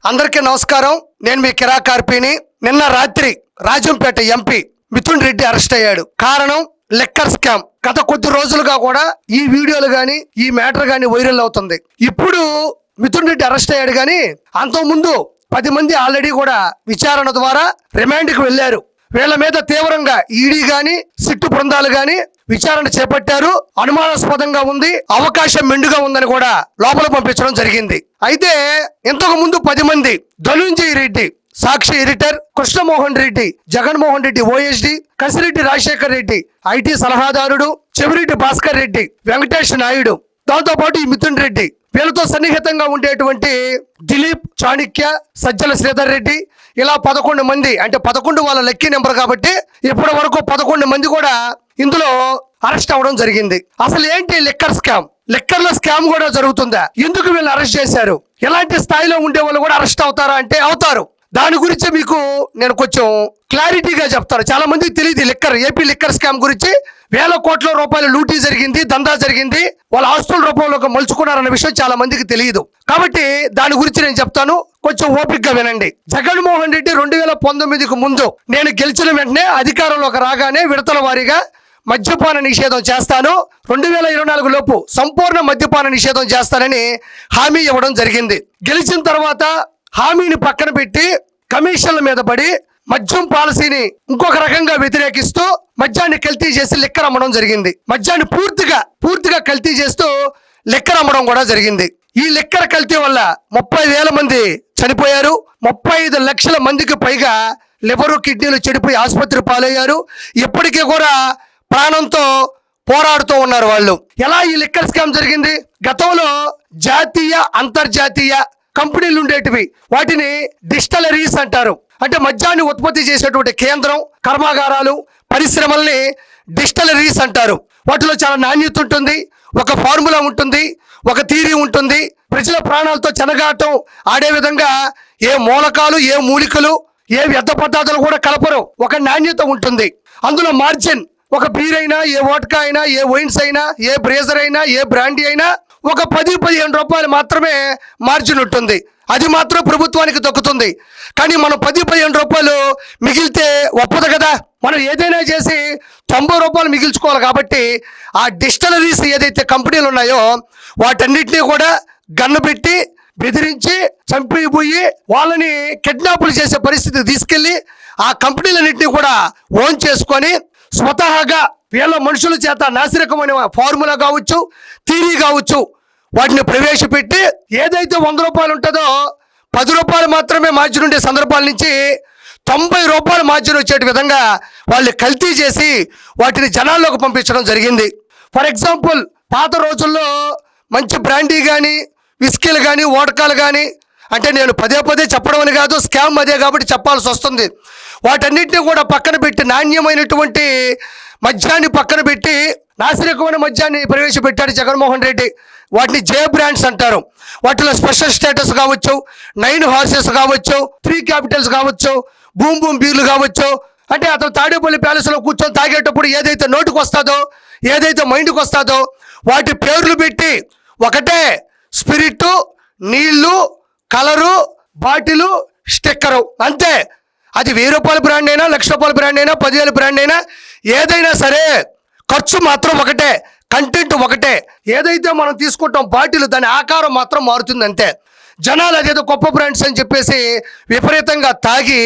అందరికీ నమస్కారం. నేను మీ కిరా కార్పీని. నిన్న రాత్రి రాజంపేట ఎంపీ మిథున్ రెడ్డి అరెస్ట్ అయ్యాడు. కారణం లిక్కర్ స్కామ్. గత కొద్ది రోజులుగా కూడా ఈ వీడియోలు గాని ఈ మ్యాటర్ గాని వైరల్ అవుతుంది. ఇప్పుడు మిథున్ రెడ్డి అరెస్ట్ అయ్యాడు, కానీ అంతకుముందు 10 మంది ఆల్రెడీ కూడా విచారణ ద్వారా రిమాండ్కి వెళ్లారు. వీళ్ళ మీద తీవ్రంగా ఈడీ గాని సిట్టు బృందాలు గాని విచారణ చేపట్టారు. అనుమానాస్పదంగా ఉంది, అవకాశం మెండుగా ఉందని కూడా లోపల పంపించడం జరిగింది. అయితే ఇంతకు ముందు 10 మంది Dhanunjaya Reddy Sakshi editor, Krishnamohan Reddy Jaganmohan Reddy OSD, Kasireddy Rajasekhar Reddy IT సలహాదారుడు, చెవిరెడ్డి భాస్కర్ రెడ్డి, వెంకటేష్ నాయుడు, దాంతో పాటు ఈ మిథున్ రెడ్డి, వీళ్ళతో సన్నిహితంగా ఉండేటువంటి దిలీప్, చాణిక్య, సజ్జల శ్రీధర్ రెడ్డి, ఇలా 11 మంది, అంటే 11 వాళ్ళ లక్కీ నెంబర్ కాబట్టి ఇప్పటి వరకు 11 మంది కూడా ఇందులో అరెస్ట్ అవ్వడం జరిగింది. అసలు ఏంటి లిక్కర్ స్కామ్? లిక్కర్ లో స్కామ్ కూడా జరుగుతుందా? ఎందుకు వీళ్ళు అరెస్ట్ చేశారు? ఎలాంటి స్థాయిలో ఉండే వాళ్ళు కూడా అరెస్ట్ అవుతారా అంటే అవుతారు. దాని గురించి మీకు నేను కొంచెం క్లారిటీగా చెప్తాను. చాలా మందికి తెలియదు ఏపీ లిక్కర్ స్కామ్ గురించి. వేల కోట్ల రూపాయల లూటీ జరిగింది, దందా జరిగింది, వాళ్ళ ఆస్తుల రూపంలో మలుచుకున్నారన్న విషయం చాలా మందికి తెలియదు. కాబట్టి దాని గురించి నేను చెప్తాను, కొంచెం ఓపికగా వినండి. జగన్మోహన్ రెడ్డి 2019కు ముందు నేను గెలిచిన వెంటనే అధికారంలోకి రాగానే విడతల వారీగా మద్యపాన నిషేధం చేస్తాను, 2024 లోపు సంపూర్ణ మద్యపాన నిషేధం చేస్తానని హామీ ఇవ్వడం జరిగింది. గెలిచిన తర్వాత హామీని పక్కన పెట్టి కమిషన్ల మీద పడి మద్యం పాలసీని ఇంకొక రకంగా వ్యతిరేకిస్తూ మద్యాన్ని కల్తీ చేసి లిక్కర్ అమ్మడం జరిగింది. మద్యాన్ని పూర్తిగా కల్తీ చేస్తూ లిక్కర్ అమ్మడం కూడా జరిగింది. ఈ లిక్కర్ కల్తీ వల్ల 30,000 మంది చనిపోయారు. 35 లక్షల మందికి పైగా లివరు, కిడ్నీలు చెడిపోయి ఆసుపత్రి పాలయ్యారు. ఇప్పటికీ కూడా ప్రాణంతో పోరాడుతూ ఉన్నారు వాళ్ళు. ఎలా ఈ లిక్కర్ స్కామ్ జరిగింది? గతంలో జాతీయ, అంతర్జాతీయ కంపెనీలు ఉండేటివి, వాటిని డిస్టిలరీస్ అంటారు. అంటే మద్యాన్ని ఉత్పత్తి చేసేటువంటి కేంద్రం, కర్మాగారాలు, పరిశ్రమల్ని డిస్టిలరీస్ అంటారు. వాటిలో చాలా నాణ్యత ఉంటుంది, ఒక ఫార్ములా ఉంటుంది, ఒక థియరీ ఉంటుంది. ప్రజల ప్రాణాలతో చెనగాటం ఆడే విధంగా ఏ మూలకాలు, ఏ మూలికలు, ఏ వ్యర్థ పదార్థాలు కూడా కలపరు. ఒక నాణ్యత ఉంటుంది. అందులో మార్జిన్, ఒక బీర్ అయినా, ఏ వోడ్కా అయినా, ఏ వైన్స్ అయినా, ఏ బ్రేజర్ అయినా, ఏ బ్రాండీ అయినా ఒక 10-15 రూపాయలు మాత్రమే మార్జిన్ ఉంటుంది. అది మాత్రం ప్రభుత్వానికి దక్కుతుంది. కానీ మనం 10-15 రూపాయలు మిగిలితే ఒప్పదు కదా. మనం ఏదైనా చేసి 90 రూపాయలు మిగిల్చుకోవాలి. కాబట్టి ఆ డిస్టిలరీస్ ఏదైతే కంపెనీలు ఉన్నాయో వాటన్నిటినీ కూడా గన్ను పెట్టి బెదిరించి చంపిపోయి వాళ్ళని కిడ్నాపులు చేసే పరిస్థితి తీసుకెళ్ళి ఆ కంపెనీలన్నింటినీ కూడా ఓన్ చేసుకొని స్వతహాగా వీళ్ళ మనుషుల చేత నాసిరకమైన ఫార్ములా కావచ్చు, థియరీ కావచ్చు, వాటిని ప్రవేశపెట్టి ఏదైతే 100 రూపాయలు ఉంటుందో 10 రూపాయలు మాత్రమే మార్జిన్ ఉండే సందర్భాల నుంచి 90 రూపాయలు మార్జిన్ వచ్చే విధంగా వాళ్ళు కల్తీ చేసి వాటిని జనాల్లోకి పంపించడం జరిగింది. ఫర్ ఎగ్జాంపుల్, పాత రోజుల్లో మంచి బ్రాండీ కానీ, విస్కీలు కానీ, వోడ్కాలు కానీ, అంటే నేను పదే చెప్పడం అని కాదు, స్కామ్ అదే కాబట్టి చెప్పాల్సి వస్తుంది. వాటన్నిటిని కూడా పక్కన పెట్టి నాణ్యమైనటువంటి మద్యాన్ని పక్కన పెట్టి నాసిరకమైన మద్యాన్ని ప్రవేశపెట్టాడు జగన్మోహన్ రెడ్డి. వాటిని జే బ్రాండ్స్ అంటారు. వాటిలో స్పెషల్ స్టేటస్ కావచ్చు, 9 హార్సెస్ కావచ్చు, 3 క్యాపిటల్స్ కావచ్చు, బూమ్ బీర్లు కావచ్చు. అంటే అతను తాడేపల్లి ప్యాలెస్లో కూర్చొని తాగేటప్పుడు ఏదైతే నోటికి వస్తుందో, ఏదైతే మైండ్కి వస్తుందో వాటి పేర్లు పెట్టి ఒకటే స్పిరిట్, నీళ్లు, కలరు, బాటిలు, స్టిక్కరు, అంతే. అది 1000 రూపాయల బ్రాండ్ అయినా, 1,00,000 రూపాయల బ్రాండ్ అయినా, 10,000 బ్రాండ్ అయినా, ఏదైనా సరే ఖర్చు మాత్రం ఒకటే, కంటెంట్ ఒకటే. ఏదైతే మనం తీసుకుంటాం బాటిల్, దాని ఆకారం మాత్రం మారుతుంది అంతే. జనాలు అదేదో గొప్ప బ్రాండ్స్ అని చెప్పేసి విపరీతంగా తాగి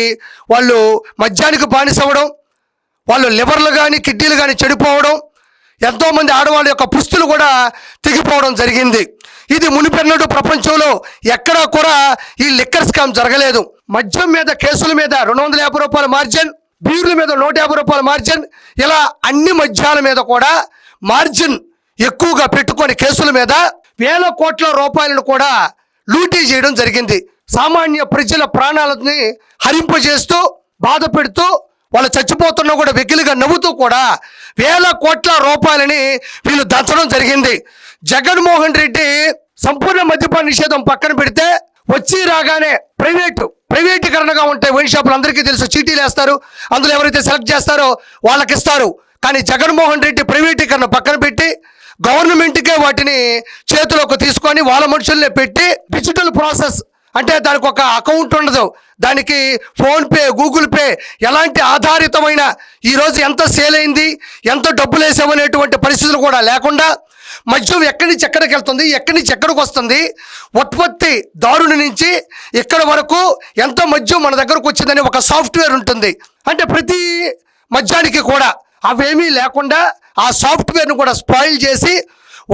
వాళ్ళు మద్యానికి బానిసవ్వడం, వాళ్ళు లివర్లు కానీ కిడ్నీలు కానీ చెడిపోవడం, ఎంతోమంది ఆడవాళ్ళ యొక్క పుస్తులు కూడా తెగిపోవడం జరిగింది. ఇది మునిపెన్నడూ ప్రపంచంలో ఎక్కడా కూడా ఈ లిక్కర్ స్కామ్ జరగలేదు. మద్యం మీద కేసుల మీద 250 రూపాయల మార్జిన్, బీర్ల మీద 150 రూపాయల మార్జిన్, ఇలా అన్ని మద్యాల మీద కూడా మార్జిన్ ఎక్కువగా పెట్టుకొని కేసుల మీద వేల కోట్ల రూపాయలను కూడా లూటీ చేయడం జరిగింది. సామాన్య ప్రజల ప్రాణాలని హరింపజేస్తూ బాధ పెడుతూ వాళ్ళు చచ్చిపోతున్నా కూడా వెకిలిగా నవ్వుతూ కూడా వేల కోట్ల రూపాయలని వీళ్ళు దంచడం జరిగింది. జగన్మోహన్ రెడ్డి సంపూర్ణ మద్యపాన నిషేధం పక్కన పెడితే వచ్చి రాగానే ప్రైవేటీకరణగా ఉంటాయి వైన్ షాపులు, అందరికీ తెలుసు. చీటీలు వేస్తారు, అందులో ఎవరైతే సెలెక్ట్ చేస్తారో వాళ్ళకి ఇస్తారు. కానీ జగన్మోహన్ రెడ్డి ప్రైవేటీకరణ పక్కన పెట్టి గవర్నమెంట్కే వాటిని చేతిలోకి తీసుకొని వాళ్ళ మనుషుల్ని పెట్టి డిజిటల్ ప్రాసెస్ అంటే దానికి ఒక అకౌంట్ ఉండదు, దానికి ఫోన్పే, గూగుల్ పే ఎలాంటి ఆధారితమైన ఈరోజు ఎంత సేల్ అయింది, ఎంత డబ్బులు వేసామనేటువంటి పరిస్థితులు కూడా లేకుండా మద్యం ఎక్కడి నుంచి ఎక్కడికి వెళ్తుంది, ఎక్కడి నుంచి ఎక్కడికి వస్తుంది, ఉత్పత్తి దారుని నుంచి ఇక్కడ వరకు ఎంత మద్యం మన దగ్గరకు వచ్చిందని ఒక సాఫ్ట్వేర్ ఉంటుంది. అంటే ప్రతి మద్యానికి కూడా అవేమీ లేకుండా ఆ సాఫ్ట్వేర్ను కూడా స్పాయిల్ చేసి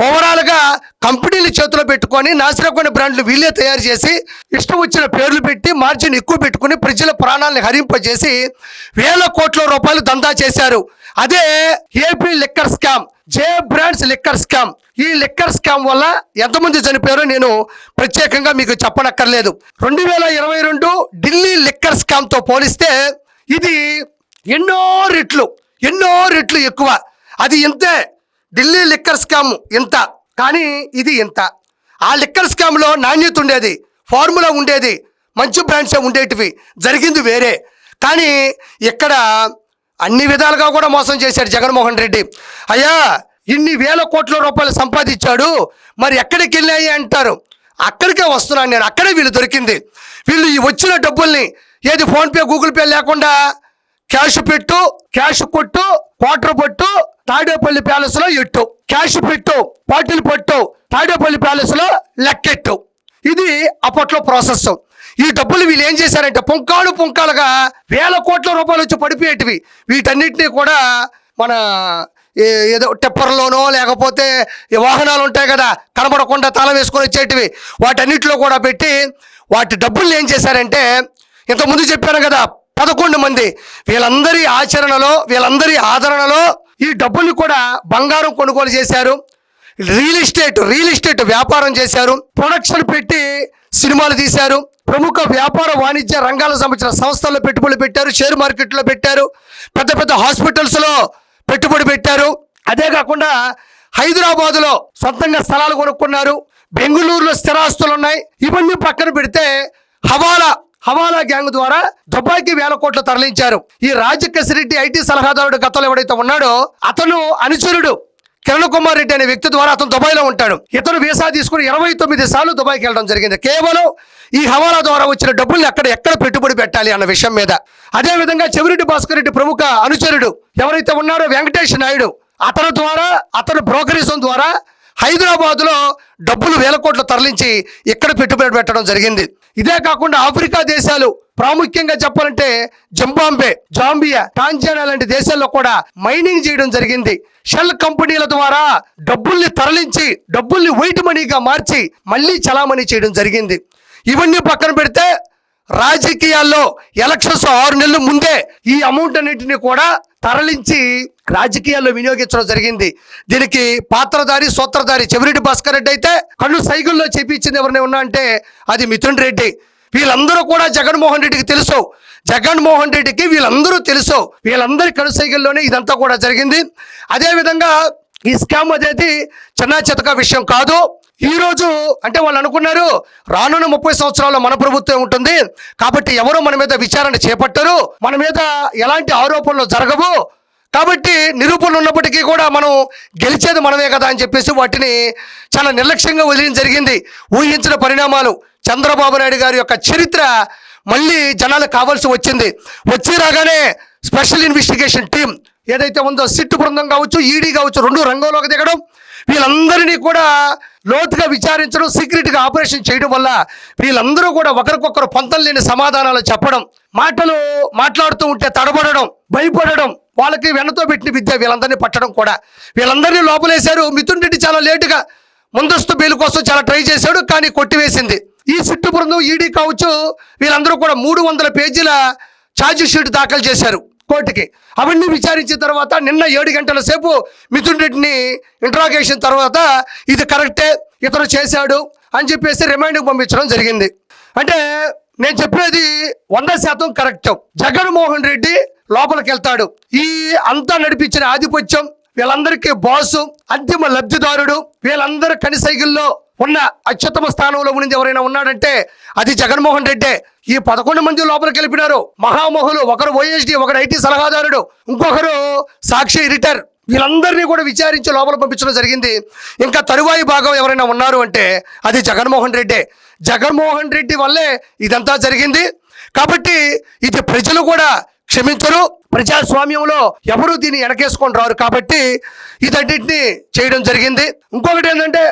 ఓవరాల్గా కంపెనీలు చేతిలో పెట్టుకొని నాసిరకమైన బ్రాండ్లు వీళ్ళే తయారు చేసి ఇష్టం వచ్చిన పేర్లు పెట్టి మార్జిన్ ఎక్కువ పెట్టుకుని ప్రజల ప్రాణాలను హరింపజేసి వేల కోట్ల రూపాయలు దందా చేశారు. అదే ఏపీ లిక్కర్ స్కామ్, జే బ్రాండ్స్ లిక్కర్ స్కామ్. ఈ లిక్కర్ స్కామ్ వల్ల ఎంతమంది చనిపోయారో నేను ప్రత్యేకంగా మీకు చెప్పనక్కర్లేదు. 2022 ఢిల్లీ లిక్కర్ స్కామ్తో పోలిస్తే ఇది ఎన్నో రెట్లు ఎక్కువ. అది ఇంతే, ఢిల్లీ లిక్కర్ స్కామ్ ఇంత, కానీ ఇది ఇంత. ఆ లిక్కర్ స్కామ్లో నాణ్యత ఉండేది, ఫార్ములా ఉండేది, మంచి బ్రాండ్సే ఉండేటివి, జరిగింది వేరే. కానీ ఇక్కడ అన్ని విధాలుగా కూడా మోసం చేశాడు జగన్మోహన్ రెడ్డి. అయ్యా ఇన్ని వేల కోట్ల రూపాయలు సంపాదించాడు, మరి ఎక్కడికి వెళ్ళాయి అంటారు. అక్కడికే వస్తున్నాను నేను, అక్కడే వీళ్ళు దొరికింది. వీళ్ళు ఈ వచ్చిన డబ్బుల్ని ఏది ఫోన్పే, గూగుల్ పే లేకుండా క్యాష్ పెట్టు, క్యాష్ కొట్టు, క్వార్టర్ పట్టు, తాడేపల్లి ప్యాలెస్లో ఎట్టు, క్యాష్ పెట్టు, బాటిల్ పట్టు, తాడేపల్లి ప్యాలెస్లో లెక్కెట్టు. ఇది అప్పట్లో ప్రాసెస్. ఈ డబ్బులు వీళ్ళు ఏం చేశారంటే పుంకాలుగా వేల కోట్ల రూపాయలు వచ్చి పడిపోయేటివి. వీటన్నిటినీ కూడా మన ఏదో టెప్పర్లోనో లేకపోతే వాహనాలు ఉంటాయి కదా కనబడకుండా తాళం వేసుకొని వచ్చేటివి, వాటన్నిటిలో కూడా పెట్టి వాటి డబ్బులు ఏం చేశారంటే ఇంతకుముందు చెప్పాను కదా 11 మంది, వీళ్ళందరి ఆచరణలో, వీళ్ళందరి ఆదరణలో ఈ డబ్బుల్ని కూడా బంగారం కొనుగోలు చేశారు, రియల్ ఎస్టేట్ వ్యాపారం చేశారు, ప్రొడక్షన్ పెట్టి సినిమాలు తీశారు, ప్రముఖ వ్యాపార వాణిజ్య రంగాలకు సంబంధించిన సంస్థల్లో పెట్టుబడులు పెట్టారు, షేర్ మార్కెట్లో పెట్టారు, పెద్ద హాస్పిటల్స్లో పెట్టుబడి పెట్టారు. అదే కాకుండా హైదరాబాదులో సొంతంగా స్థలాలు కొనుక్కున్నారు, బెంగళూరులో స్థిరాస్తులు ఉన్నాయి. ఇవన్నీ పక్కన పెడితే హవాలా గ్యాంగ్ ద్వారా దుబాయ్కి వేల కోట్లు తరలించారు. ఈ రాజకేశ్ రెడ్డి ఐటీ సలహాదారుడు గతంలో ఎవడైతే ఉన్నాడో అతను అనుచరుడు కిరణ్ కుమార్ రెడ్డి అనే వ్యక్తి ద్వారా అతను దుబాయ్లో ఉంటాడు. ఇతను వీసా తీసుకుని 29 సార్లు దుబాయ్కి వెళ్ళడం జరిగింది, కేవలం ఈ హవాలా ద్వారా వచ్చిన డబ్బుల్ని ఎక్కడ పెట్టుబడి పెట్టాలి అన్న విషయం మీద. అదేవిధంగా చెవిరెడ్డి భాస్కర్ రెడ్డి ప్రముఖ అనుచరుడు ఎవరైతే ఉన్నారో వెంకటేష్ నాయుడు, అతను బ్రోకరిజం ద్వారా హైదరాబాద్లో డబ్బులు వేల కోట్లు తరలించి ఇక్కడ పెట్టుబడి పెట్టడం జరిగింది. ఇదే కాకుండా ఆఫ్రికా దేశాలు, ప్రాముఖ్యంగా చెప్పాలంటే జాంబియా, టాంజానియా లాంటి దేశాల్లో కూడా మైనింగ్ చేయడం జరిగింది. షెల్ కంపెనీల ద్వారా డబ్బుల్ని తరలించి డబ్బుల్ని వైట్ మనీగా మార్చి మళ్ళీ చలామణి చేయడం జరిగింది. ఇవన్నీ పక్కన పెడితే రాజకీయాల్లో ఎలక్షన్స్ 6 నెలల ముందే ఈ అమౌంట్ అన్నింటినీ కూడా తరలించి రాజకీయాల్లో వినియోగించడం జరిగింది. దీనికి సూత్రధారి చెవిరెడ్డి భాస్కర్ రెడ్డి అయితే కళ్ళు సైకిల్లో చేపించింది ఎవరిని ఉన్నా అంటే అది మిథున్ రెడ్డి. వీళ్ళందరూ కూడా జగన్మోహన్ రెడ్డికి తెలుసు, జగన్మోహన్ రెడ్డికి వీళ్ళందరూ తెలుసు. వీళ్ళందరి కళ్ళు సైకిల్లోనే ఇదంతా కూడా జరిగింది. అదేవిధంగా ఈ స్కామ్ అనేది చిన్న చితక విషయం కాదు. ఈరోజు అంటే వాళ్ళు అనుకున్నారు రానున్న 30 సంవత్సరాల్లో మన ప్రభుత్వం ఉంటుంది కాబట్టి ఎవరు మన మీద విచారణ చేపట్టరు, మన మీద ఎలాంటి ఆరోపణలు జరగవు, కాబట్టి నిరూపణలు ఉన్నప్పటికీ కూడా మనం గెలిచేది మనమే కదా అని చెప్పేసి వాటిని చాలా నిర్లక్ష్యంగా వదిలిన జరిగింది. ఊహించిన పరిణామాలు. చంద్రబాబు నాయుడు గారి యొక్క చరిత్ర మళ్ళీ జనాలకు కావాల్సి వచ్చింది. వచ్చి రాగానే స్పెషల్ ఇన్వెస్టిగేషన్ టీం ఏదైతే ఉందో సిట్ బృందం కావచ్చు, ఈడీ కావచ్చు, 2 రంగంలోకి దిగడం, వీళ్ళందరినీ కూడా లోతుగా విచారించడం, సీక్రెట్గా ఆపరేషన్ చేయడం వల్ల వీళ్ళందరూ కూడా ఒకరికొకరు పొంతం లేని సమాధానాలు చెప్పడం, మాట్లాడుతూ ఉంటే తడబడడం, భయపడడం, వాళ్ళకి వెనతో పెట్టిన విద్య వీళ్ళందరినీ పట్టడం కూడా. వీళ్ళందరినీ లోపలేశారు. మిథున్ రెడ్డి చాలా లేటుగా ముందస్తు బెయిల్ కోసం చాలా ట్రై చేశాడు, కానీ కొట్టివేసింది ఈ సిట్టు బృందం. ఈడీ కావచ్చు, వీళ్ళందరూ కూడా 300 పేజీల ఛార్జ్ షీట్ దాఖలు చేశారు కోర్టుకి. అవన్నీ విచారించిన తర్వాత నిన్న 7 గంటల సేపు మిథున్ రెడ్డిని ఇంట్రాగేషన్ తర్వాత ఇది కరెక్టే, ఇతను చేశాడు అని చెప్పేసి రిమాండ్కి పంపించడం జరిగింది. అంటే నేను చెప్పేది 100% కరెక్ట్. జగన్మోహన్ రెడ్డి లోపలికి వెళ్తాడు. ఈ అంతా నడిపించిన ఆధిపత్యం, వీళ్ళందరికీ బాసు, అంతిమ లబ్ధిదారుడు, వీళ్ళందరూ కనిసైగుల్లో ఉన్న అత్యుత్తమ స్థానంలో ఉన్నది ఎవరైనా ఉన్నాడంటే అది జగన్మోహన్ రెడ్డే. ఈ 11 మంది లోపలికి వెళ్ళిపోయినారు మహామహులు. ఒకరు ఓఎస్డి, ఒకరు ఐటీ సలహాదారుడు, ఇంకొకరు సాక్షి ఎడిటర్. వీళ్ళందరినీ కూడా విచారించి లోపల పంపించడం జరిగింది. ఇంకా తరువాయి భాగం ఎవరైనా ఉన్నారు అంటే అది జగన్మోహన్ రెడ్డే. జగన్మోహన్ రెడ్డి వల్లే ఇదంతా జరిగింది. కాబట్టి ఇది ప్రజలు కూడా క్షమించరు. ప్రజాస్వామ్యంలో ఎవరు దీన్ని వెనకేసుకొని రారు. కాబట్టి ఇదన్నింటినీ చేయడం జరిగింది. ఇంకొకటి ఏంటంటే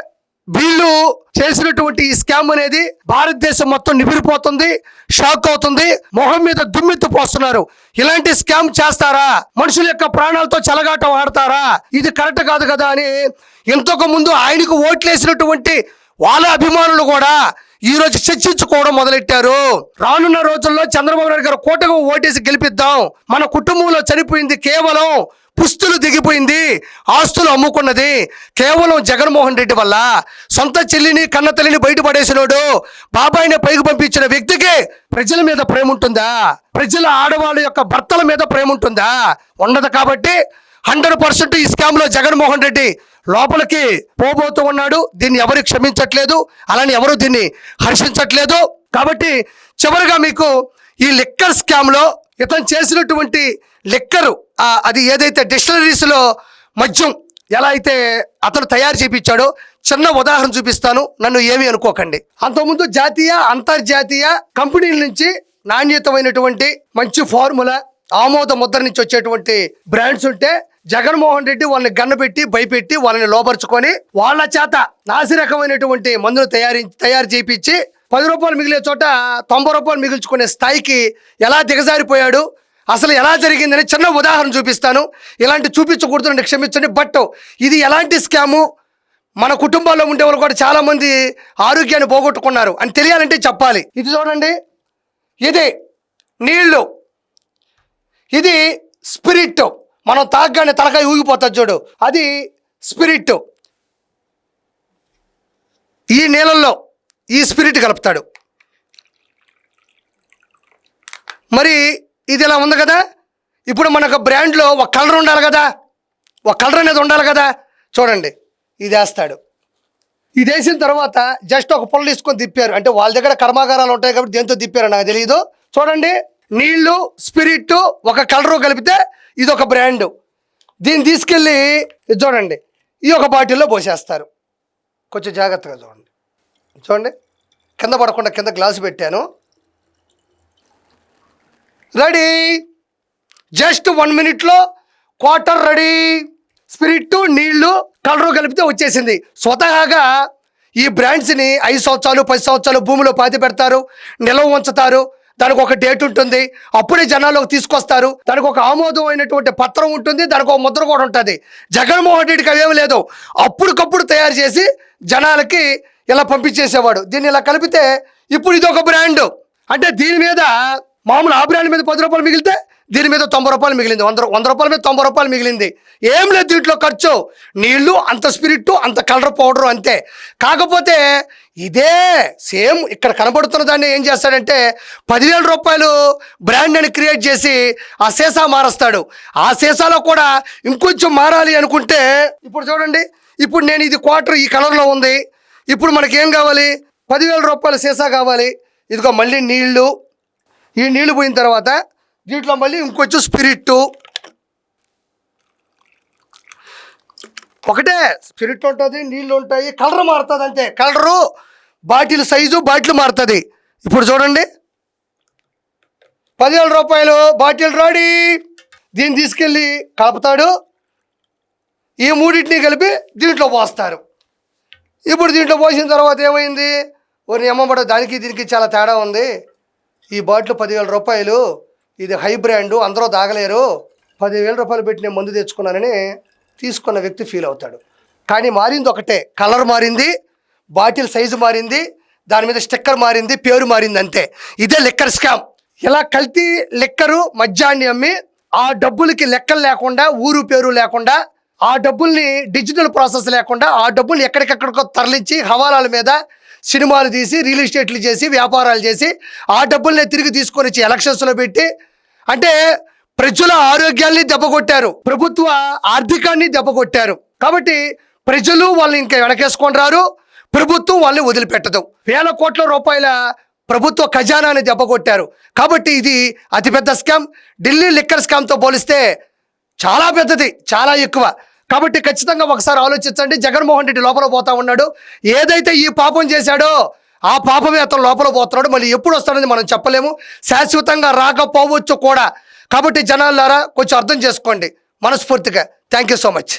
వీళ్ళు చేసినటువంటి ఈ స్కామ్ అనేది భారతదేశం మొత్తం నిబిరిపోతుంది, షాక్ అవుతుంది, మొహం మీద దుమ్మెత్తి పోస్తున్నారు. ఇలాంటి స్కామ్ చేస్తారా? మనుషుల యొక్క ప్రాణాలతో చెలగాటం ఆడతారా? ఇది కరెక్ట్ కాదు కదా అని ఇంతకు ముందు ఆయనకు ఓట్లేసినటువంటి వాళ్ళ అభిమానులు కూడా ఈ రోజు చర్చించుకోవడం మొదలెట్టారు. రానున్న రోజుల్లో చంద్రబాబు నాయుడు గారు కోటకు ఓటేసి గెలిపిద్దాం. మన కుటుంబంలో చనిపోయింది కేవలం పుస్తులు దిగిపోయింది, ఆస్తులు అమ్ముకున్నది కేవలం జగన్మోహన్ రెడ్డి వల్ల. సొంత చెల్లిని కన్న తల్లిని బయటపడేసినోడు, బాబాయిని పైకి పంపించిన వ్యక్తికి ప్రజల మీద ప్రేమ ఉంటుందా? ప్రజల ఆడవాళ్ళ యొక్క భర్తల మీద ప్రేమ ఉంటుందా? ఉండదు. కాబట్టి 100% ఈ స్కామ్ లో జగన్మోహన్ రెడ్డి లోపలికి పోబోతూ ఉన్నాడు. దీన్ని ఎవరు క్షమించట్లేదు, అలానే ఎవరు దీన్ని హర్షించట్లేదు. కాబట్టి చివరిగా మీకు ఈ లిక్కర్ స్కామ్ లో ఇతను చేసినటువంటి లిక్కరు, అది ఏదైతే డిస్టిలరీస్ లో మద్యం ఎలా అయితే అతను తయారు చేయించాడో చిన్న ఉదాహరణ చూపిస్తాను, నన్ను ఏమీ అనుకోకండి. అంతకుముందు జాతీయ అంతర్జాతీయ కంపెనీల నుంచి నాణ్యతమైనటువంటి మంచి ఫార్ములా ఆమోద ముద్ర నుంచి వచ్చేటువంటి బ్రాండ్స్ ఉంటే జగన్మోహన్ రెడ్డి వాళ్ళని గన్నపెట్టి భయపెట్టి వాళ్ళని లోపరుచుకొని వాళ్ళ చేత నాసిరకమైనటువంటి మందులు తయారు చేయించి 10 రూపాయలు మిగిలే చోట 90 రూపాయలు మిగిల్చుకునే స్థాయికి ఎలా దిగజారిపోయాడు, అసలు ఎలా జరిగిందని చిన్న ఉదాహరణ చూపిస్తాను. ఇలాంటి చూపించకూడదు, క్షమించండి. బట్ ఇది ఎలాంటి స్కాము, మన కుటుంబాల్లో ఉండే వాళ్ళు కూడా చాలా మంది ఆరోగ్యాన్ని పోగొట్టుకున్నారు అని తెలియాలంటే చెప్పాలి. ఇది చూడండి, ఇది నీళ్లు, ఇది స్పిరిట్. మనం తాగగానే తలకాయ ఊగిపోతుంది చూడు, అది స్పిరిట్. ఈ నీళ్ళల్లో ఈ స్పిరిట్ కలుపుతాడు. మరి ఇది ఇలా ఉంది కదా. ఇప్పుడు మనకు బ్రాండ్లో ఒక కలర్ ఉండాలి కదా, ఒక కలర్ అనేది ఉండాలి కదా. చూడండి, ఇది వేస్తాడు. ఇది వేసిన తర్వాత జస్ట్ ఒక పొల్ల తీసుకొని తిప్పారు. అంటే వాళ్ళ దగ్గర కర్మాగారాలు ఉంటాయి కాబట్టి దేంతో తిప్పారో నాకు తెలియదు. చూడండి, నీళ్లు స్పిరిట్ ఒక కలరు కలిపితే ఇది ఒక బ్రాండ్. దీన్ని తీసుకెళ్ళి ఇది చూడండి, ఈ ఒక బాటిల్లో పోసేస్తారు. కొంచెం జాగ్రత్తగా చూడండి. చూడండి, కింద పడకుండా కింద గ్లాసు పెట్టాను. రెడీ, జస్ట్ 1 మినిట్లో క్వార్టర్ రెడీ. స్పిరిట్ నీళ్లు కలరు కలిపితే వచ్చేసింది. స్వతహాగా ఈ బ్రాండ్స్ని 5 సంవత్సరాలు 10 సంవత్సరాలు భూమిలో పాతి పెడతారు, నిల్వ ఉంచుతారు. దానికి ఒక డేట్ ఉంటుంది, అప్పుడే జనాల్లోకి తీసుకొస్తారు. దానికి ఒక ఆమోదమైనటువంటి పత్రం ఉంటుంది, దానికి ఒక ముద్ర కూడా ఉంటుంది. జగన్మోహన్ రెడ్డికి అవేమి లేదు, అప్పటికప్పుడు తయారు చేసి జనాలకి ఇలా పంపించేసేవాడు. దీన్ని ఇలా కలిపితే ఇప్పుడు ఇది ఒక బ్రాండ్. అంటే దీని మీద మామూలు ఆ బ్రాండ్ మీద 10 రూపాయలు మిగిలితే దీని మీద 90 రూపాయలు మిగిలింది. 100 రూపాయల మీద 90 రూపాయలు మిగిలింది. ఏం లేదు దీంట్లో ఖర్చు. నీళ్లు అంత, స్పిరిట్ అంత, కలర్ పౌడరు అంతే. కాకపోతే ఇదే సేమ్ ఇక్కడ కనబడుతున్న దాన్ని ఏం చేస్తాడంటే 10,000 రూపాయలు బ్రాండ్ అని క్రియేట్ చేసి ఆ సీసా మారుస్తాడు. ఆ సీసాలో కూడా ఇంకొంచెం మారాలి అనుకుంటే ఇప్పుడు చూడండి, ఇప్పుడు నేను ఇది క్వార్టర్ ఈ కలర్లో ఉంది. ఇప్పుడు మనకేం కావాలి, 10,000 రూపాయల సీసా కావాలి. ఇదిగో మళ్ళీ నీళ్లు, ఈ నీళ్లు పోయిన తర్వాత దీంట్లో మళ్ళీ ఇంకొంచెం స్పిరిట్. ఒకటే స్పిరిట్ ఉంటుంది, నీళ్ళు ఉంటాయి, కలర్ మారుతుంది అంతే. కలరు, బాటిల్ సైజు, బాటిల్ మారుతుంది. ఇప్పుడు చూడండి, 10,000 రూపాయలు బాటిల్ రెడీ. దీన్ని తీసుకెళ్ళి కలుపుతాడు. ఈ మూడింటిని కలిపి దీంట్లో పోస్తారు. ఇప్పుడు దీంట్లో పోసిన తర్వాత ఏమైంది, ఓరి అమ్మబడ దానికి దీనికి చాలా తేడా ఉంది. ఈ బాటిల్ 10,000 రూపాయలు, ఇది హై బ్రాండు, అందరూ తాగలేరు, 10,000 రూపాయలు పెట్టి నేను మందు తెచ్చుకున్నానని తీసుకున్న వ్యక్తి ఫీల్ అవుతాడు. కానీ మారింది ఒకటే, కలర్ మారింది, బాటిల్ సైజు మారింది, దాని మీద స్టిక్కర్ మారింది, పేరు మారింది అంతే. ఇదే లిక్కర్ స్కామ్. ఇలా కల్తీ లిక్కరు మద్యాన్ని అమ్మి ఆ డబ్బులకి లెక్కలు లేకుండా, ఊరు పేరు లేకుండా, ఆ డబ్బుల్ని డిజిటల్ ప్రాసెస్ లేకుండా ఆ డబ్బుల్ని ఎక్కడికెక్కడికో తరలించి హవాలాల మీద సినిమాలు తీసి, రియల్ ఎస్టేట్లు చేసి, వ్యాపారాలు చేసి ఆ డబ్బుల్ని తిరిగి తీసుకొని వచ్చి ఎలక్షన్స్లో పెట్టి, అంటే ప్రజల ఆరోగ్యాన్ని దెబ్బకొట్టారు, ప్రభుత్వ ఆర్థికాన్ని దెబ్బకొట్టారు. కాబట్టి ప్రజలు వాళ్ళు ఇంకా వెనకేసుకొని రారు. ప్రభుత్వం వాళ్ళని వదిలిపెట్టదు. వేల కోట్ల రూపాయల ప్రభుత్వ ఖజానాని దెబ్బకొట్టారు. కాబట్టి ఇది అతిపెద్ద స్కామ్. ఢిల్లీ లిక్కర్ స్కామ్తో పోలిస్తే చాలా పెద్దది, చాలా ఎక్కువ. కాబట్టి ఖచ్చితంగా ఒకసారి ఆలోచించండి. జగన్మోహన్ రెడ్డి లోపల పోతా ఉన్నాడు. ఏదైతే ఈ పాపం చేశాడో ఆ పాపమే అతను లోపల పోతున్నాడు. మళ్ళీ ఎప్పుడు వస్తాడని మనం చెప్పలేము, శాశ్వతంగా రాకపోవచ్చు కూడా. కాబట్టి జనాలారా కొంచెం అర్థం చేసుకోండి మనస్ఫూర్తిగా. Thank you so much.